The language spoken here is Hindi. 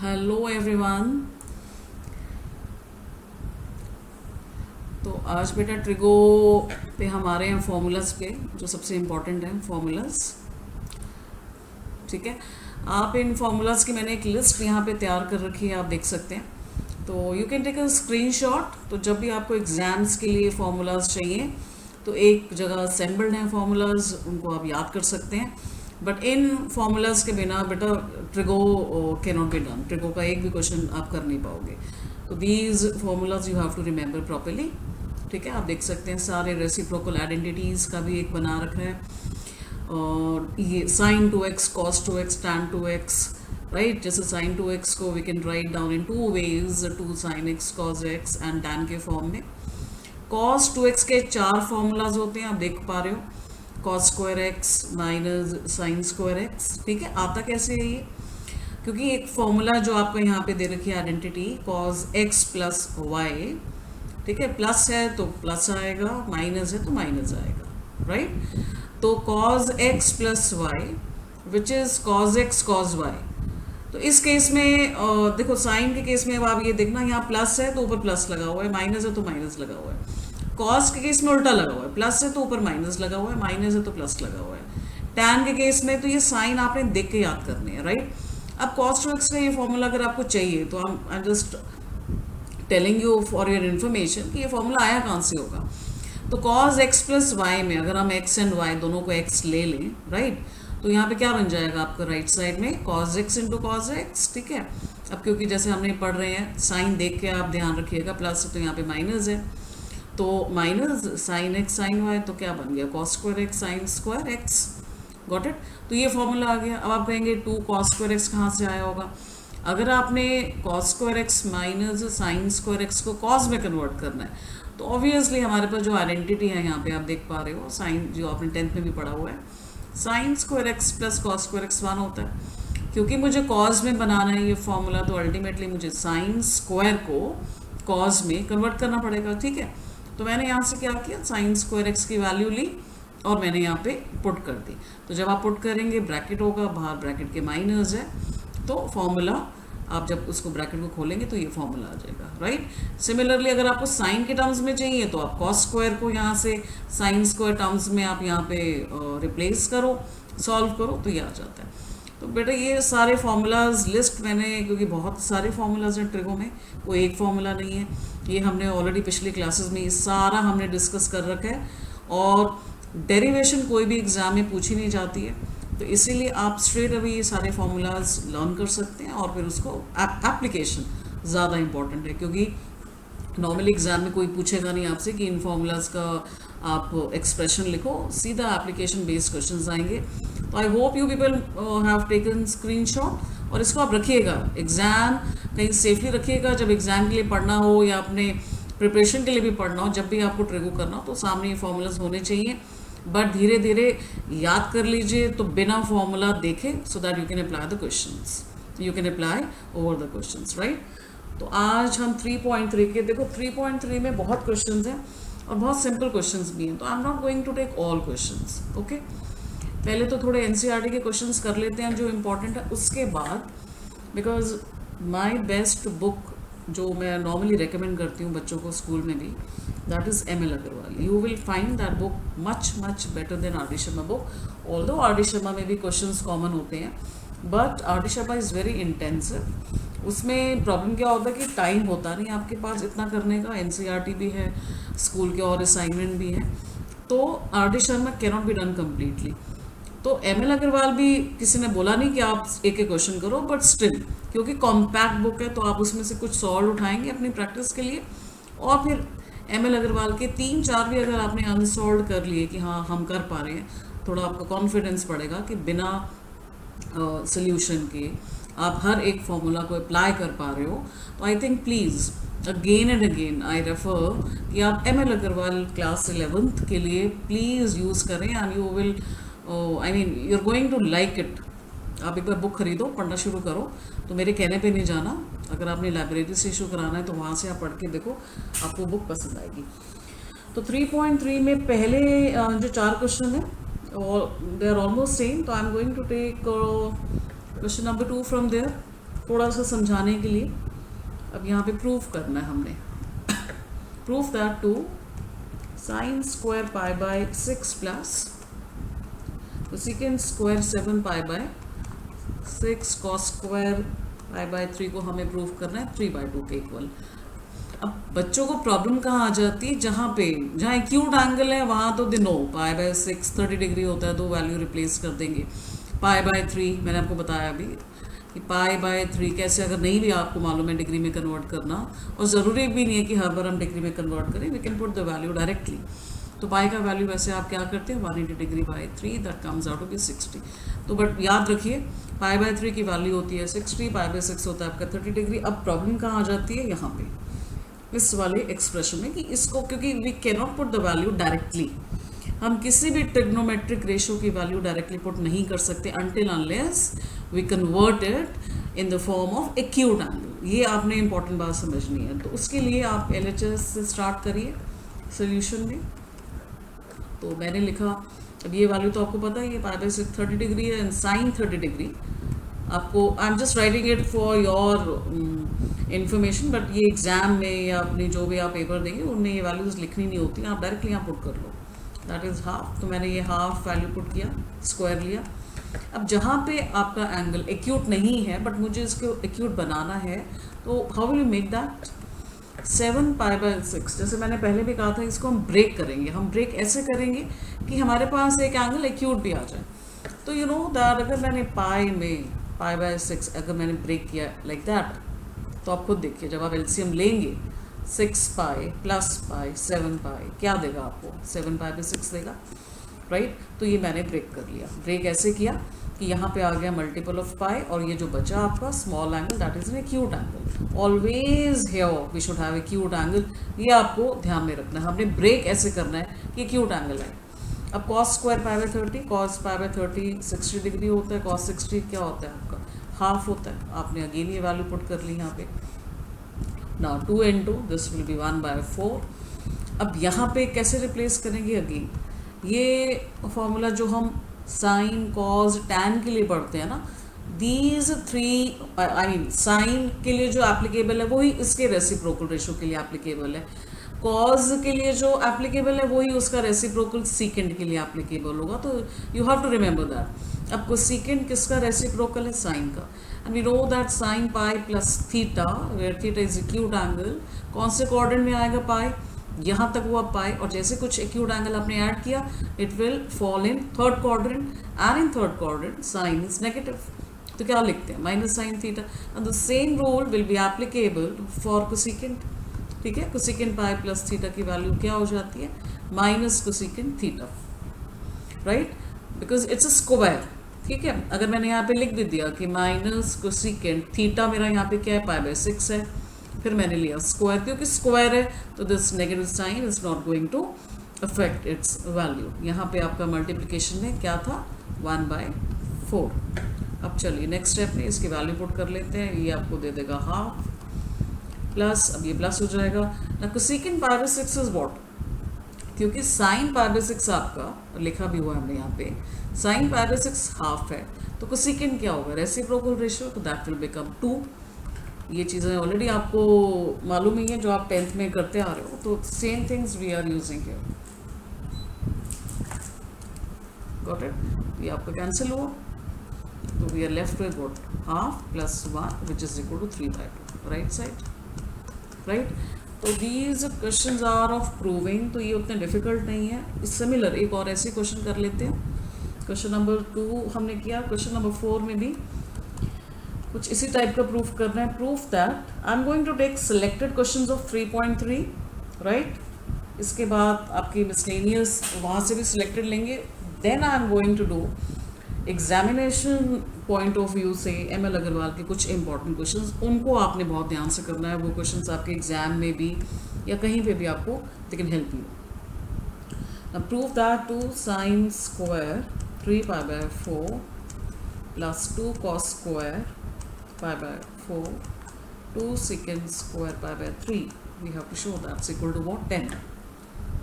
Hello everyone. तो आज बेटा ट्रिगो पे हमारे हैं फॉर्मूलाज पे, जो सबसे इम्पोर्टेंट हैं फॉर्मूलाज। ठीक है, आप इन फॉर्मूलाज की मैंने एक लिस्ट यहाँ पे तैयार कर रखी है, आप देख सकते हैं। तो you can take a screenshot. तो जब भी आपको एग्जाम्स के लिए फॉर्मूलाज चाहिए तो एक जगह असेंबल्ड हैं फॉर्मूलाज, उनको आप याद कर सकते हैं। बट इन फॉर्मूलाज के बिना बेटा trigo can not be done. Trigo का एक भी क्वेश्चन आप कर नहीं पाओगे। तो these formulas you have to remember properly. ठीक है, आप देख सकते हैं सारे रेसिप्रोकल आइडेंटिटीज का भी एक बना रखा है। और ये sine two x, cos two x, tan two x, right. जैसे साइन टू एक्स को we can write down in two ways, two sine x cos x and tan के फॉर्म में। कॉस टू एक्स के 4 फॉर्मूलाज होते हैं, आप देख पा रहे हो। Cos square x minus sign square x. ठीक है, आता कैसे है ये? क्योंकि एक फॉर्मूला जो आपको यहाँ पे दे रखी है identity, cos x plus y. ठीक है, प्लस है तो प्लस आएगा, माइनस है तो माइनस आएगा, राइट। तो cos x plus y which is cos x cos y. तो इस केस में देखो साइन के केस में अब आप ये देखना, यहाँ प्लस है तो ऊपर प्लस लगा हुआ है, माइनस है तो माइनस लगा हुआ है। कॉस के केस में उल्टा लगा हुआ है, प्लस है तो ऊपर माइनस लगा हुआ है, माइनस है तो प्लस लगा हुआ है। टैन के केस में तो ये साइन आपने देख के याद करने हैं, राइट। अब कॉस टू एक्स का ये फॉर्मूला अगर आपको चाहिए तो I just telling you for your information कि ये फॉर्मूला आया कहाँ से होगा। तो कॉस एक्स प्लस वाई में अगर हम एक्स एंड वाई दोनों को एक्स ले लें, राइट, तो यहाँ पे क्या बन जाएगा आपका राइट साइड में cos x into cos x. ठीक है, अब क्योंकि जैसे हमने पढ़ रहे हैं साइन देख के आप ध्यान रखिएगा, प्लस है तो यहाँ पे माइनस है, तो minus sine x sine y, तो क्या बन गया cos square x sine square x. Got it. तो ये फॉर्मूला आ गया। अब आप कहेंगे 2 कॉस स्क्वायर एक्स कहाँ से आया होगा? अगर आपने cos square x minus sign square x को कॉस में कन्वर्ट करना है तो ऑब्वियसली हमारे पास जो आइडेंटिटी है यहाँ पे आप देख पा रहे हो, साइन जो आपने 10th में भी पढ़ा हुआ है, sign square x plus cos square x 1 होता है। क्योंकि मुझे कॉस में बनाना है ये फॉर्मूला, तो अल्टीमेटली मुझे साइन स्क्वायर को कॉस में कन्वर्ट करना पड़ेगा। ठीक है, तो मैंने यहाँ से क्या किया, साइन स्क्वायर एक्स की वैल्यू ली और मैंने यहाँ पे पुट कर दी। तो जब आप पुट करेंगे ब्रैकेट होगा, बाहर ब्रैकेट के माइनस है, तो फॉर्मूला आप जब उसको ब्रैकेट को खोलेंगे तो ये फॉर्मूला आ जाएगा, राइट। सिमिलरली अगर आपको साइन के टर्म्स में चाहिए तो आप कॉस स्क्वायर को यहाँ से साइन स्क्वायर टर्म्स में आप यहाँ पे रिप्लेस करो, सॉल्व करो, तो ये आ जाता है। तो बेटा ये सारे फार्मूलाज लिस्ट मैंने, क्योंकि बहुत सारे फार्मूलाज हैं ट्रिगो में, कोई एक फार्मूला नहीं है। ये हमने ऑलरेडी पिछली क्लासेस में ये सारा हमने डिस्कस कर रखा है, और डेरिवेशन कोई भी एग्जाम में पूछी नहीं जाती है, तो इसीलिए आप स्ट्रेट अवे ये सारे फार्मूलाज लर्न कर सकते हैं। और फिर उसको एप्लीकेशन ज़्यादा इंपॉर्टेंट है, क्योंकि नॉर्मली एग्जाम में कोई पूछेगा नहीं आपसे कि इन फार्मूलाज का आप एक्सप्रेशन लिखो, सीधा एप्लीकेशन बेस्ड क्वेश्चंस आएंगे। तो I hope you people have taken screenshot, और इसको आप रखिएगा, एग्ज़ाम कहीं सेफली रखिएगा। जब एग्ज़ाम के लिए पढ़ना हो या अपने प्रिपरेशन के लिए भी पढ़ना हो, जब भी आपको ट्रिगो करना हो, तो सामने ये फार्मूलाज होने चाहिए। बट धीरे धीरे याद कर लीजिए, तो बिना फॉर्मूला देखे, so that you can apply the questions, you can apply over the questions, right. तो आज हम 3.3 के, देखो 3.3 में बहुत क्वेश्चंस हैं और बहुत सिंपल क्वेश्चंस भी हैं, तो I am not going to take all questions, okay. पहले तो थोड़े एनसीईआरटी के क्वेश्चंस कर लेते हैं जो इम्पोर्टेंट है, उसके बाद बिकॉज माय बेस्ट बुक जो मैं नॉर्मली रेकमेंड करती हूँ बच्चों को स्कूल में भी, that is ML Agarwal. You will find that book much better than R.D. Sharma book. Although R.D. Sharma में भी questions common होते हैं, but R.D. Sharma is very intensive. उसमें प्रॉब्लम क्या होता है कि टाइम होता नहीं आपके पास इतना करने का, NCERT भी है, स्कूल के और असाइनमेंट भी है, तो R.D. Sharma cannot be done completely. तो ML अग्रवाल भी किसी ने बोला नहीं कि आप एक एक क्वेश्चन करो, बट स्टिल क्योंकि कॉम्पैक्ट बुक है तो आप उसमें से कुछ सॉल्व उठाएंगे अपनी प्रैक्टिस के लिए, और फिर ML अग्रवाल के 3-4 भी अगर आपने अनसॉल्व कर लिए कि हाँ हम कर पा रहे हैं, थोड़ा आपको कॉन्फिडेंस पड़ेगा कि बिना सोल्यूशन के आप हर एक फॉर्मूला को अप्लाई कर पा रहे हो। तो I think please again and again I refer कि आप ML अग्रवाल क्लास 11th के लिए प्लीज़ यूज़ करें, and you will, I mean you are going to like it. आप एक बार बुक खरीदो, पढ़ना शुरू करो, तो मेरे कहने पे नहीं जाना, अगर आपने लाइब्रेरी से इशू कराना है तो वहाँ से आप पढ़ के देखो, आपको बुक पसंद आएगी। तो 3.3 में पहले जो 4 क्वेश्चन है दे आर ऑलमोस्ट सेम, तो I am going to take question number 2 from there. थोड़ा सा समझाने के लिए अब यहाँ पे प्रूफ करना है हमने। Proof that two sine square pi by 6 plus cosecant square 7 pi by 6 cos square pi by 3 को हमें प्रूफ करना है 3/2 के इक्वल। अब बच्चों को प्रॉब्लम कहाँ आ जाती है, जहाँ एक्यूट एंगल है वहाँ तो नो पाई बाय 6 30 डिग्री होता है, तो वैल्यू रिप्लेस कर देंगे। पाई बाय 3 मैंने आपको बताया अभी कि पाई बाय 3 कैसे, अगर नहीं भी आपको मालूम है डिग्री में कन्वर्ट करना, और ज़रूरी भी नहीं है कि हर बार हम डिग्री में कन्वर्ट करें, we can put the value directly. तो पाई का वैल्यू वैसे आप क्या करते हैं 180 degree by 3, that comes out to be 60। तो बट याद रखिए पाई बाय 3 की वैल्यू होती है 60, पाई बाय 6 होता है आपका 30 डिग्री। अब प्रॉब्लम कहाँ आ जाती है, यहाँ पे इस वाले एक्सप्रेशन में, कि इसको क्योंकि we can not put the value directly, हम किसी भी ट्रिग्नोमेट्रिक रेशियो की वैल्यू डायरेक्टली पुट नहीं कर सकते until unless we convert it in the form of acute angle. ये आपने इंपॉर्टेंट बात समझनी है। तो उसके लिए आप LHS से स्टार्ट करिए सोल्यूशन में। तो मैंने लिखा, अब ये वैल्यू तो आपको पता है, ये पाई बाय 6 30 डिग्री है एंड साइन 30 डिग्री। आपको I am just writing it for your information, but ये एग्जाम में या अपने जो भी आप पेपर देंगे उनमें ये वैल्यूज लिखनी नहीं होती, आप डायरेक्टली यहाँ पुट कर लो। That is half. तो मैंने ये हाफ वैल्यू पुट किया, स्क्वायर लिया। अब जहाँ पे आपका एंगल एक्यूट नहीं है बट मुझे इसको एक्यूट बनाना है, तो how will you make that 7 pi by 6। जैसे मैंने पहले भी कहा था, इसको हम ब्रेक करेंगे। हम ब्रेक ऐसे करेंगे कि हमारे पास एक एंगल एक्यूट भी आ जाए। तो यू नो दैट अगर मैंने पाई में पाई बाय 6 अगर मैंने ब्रेक किया लाइक दैट, तो आप खुद देखिए जब आप LCM लेंगे 6 पाई प्लस पाई 7 पाई क्या देगा आपको, 7 पाई बाय 6 देगा, राइट। तो ये मैंने ब्रेक कर लिया। ब्रेक ऐसे किया कि यहाँ पे आ गया मल्टीपल ऑफ पाई, और ये जो बचा आपका small angle that is an acute angle. Always here we should have acute angle, ये आपको ध्यान में रखना है। हमने ब्रेक ऐसे करना है कि एक्यूट एंगल है। अब cos square pi bye 30, cos pi by 30 60 degree होता है, कॉस 60 क्या होता है आपका हाफ होता है। आपने अगेन ये वैल्यू पुट कर ली यहाँ पे। Now 2 into this will be 1/4। अब यहाँ पे कैसे रिप्लेस करेंगे, अगेन ये फॉर्मूला जो हम साइन कॉज टैन के लिए पढ़ते हैं ना, दीज 3 आई मीन साइन के लिए जो एप्लीकेबल है वही इसके रेसिप्रोकल रेशियो के लिए एप्लीकेबल है। कॉज के लिए जो एप्लीकेबल है वही उसका रेसिप्रोकल सीकेंड के लिए एप्लीकेबल होगा। तो you have to remember that. अब कोसेकेंट किसका रेसिप्रोकल है, साइन का। And we know that sine pi plus theta, where theta is acute angle, कौन से क्वाड्रेंट में आएगा पाई, यहाँ तक हुआ पाई, और जैसे कुछ एक्यूट एंगल आपने ऐड किया it will fall in third quadrant, and in third quadrant sine is negative. तो क्या लिखते हैं minus sine theta. And the same rule will be applicable for cosecant. ठीक है, कोसेकेंट पाई प्लस थीटा की वैल्यू क्या हो जाती है minus cosecant theta, right, because it's a square. ठीक है, अगर मैंने यहाँ पे लिख भी दिया कि माइनस कोसेकेंट थीटा, मेरा यहाँ पे क्या है पाई बाय 6 है, फिर मैंने लिया स्क्वायर, क्योंकि स्क्वायर है तो this negative sign is not going to affect its value. यहाँ पे आपका मल्टीप्लिकेशन में क्या था 1/4। अब चलिए नेक्स्ट स्टेप में इसकी वैल्यू पुट कर लेते हैं। ये आपको दे देगा हाफ प्लस, अब ये प्लस हो जाएगा ना, cosecant pi by 6 is what, क्योंकि साइन पाई बाय 6 आपका लिखा भी हुआ है हमने यहाँ पे, साइन पाई बाय 6 हाफ है, तो कोसेकेंट क्या होगा रेसिप्रोकल रेशियो, तो दैट विल बिकम 2। ये चीज़ें ऑलरेडी आपको मालूम ही है जो आप 10th में करते आ रहे हो, तो same things we are using here. Got it, ये आपका कैंसिल हुआ, तो we are left with what half plus 1 which is equal to 3/2 right side, right. तो these questions are of proving, तो ये उतने डिफिकल्ट नहीं है। सिमिलर एक और ऐसे क्वेश्चन कर लेते हैं। क्वेश्चन नंबर 2 हमने किया, क्वेश्चन नंबर 4 में भी कुछ इसी टाइप का प्रूफ करना है। Proof that I am going to take selected questions of 3.3, right. इसके बाद आपकी मिसलेनियस वहाँ से भी सिलेक्टेड लेंगे, then I am going to do examination point of view से ML अग्रवाल के कुछ इंपॉर्टेंट क्वेश्चंस, उनको आपने बहुत ध्यान से करना है। वो क्वेश्चंस आपके एग्जाम में भी या कहीं पे भी आपको they can help you. Now prove that 2 sine square 3 pi by 4 plus 2 cos square pi by 4 2 second square pi by 3 we have to show that's equal to what 10।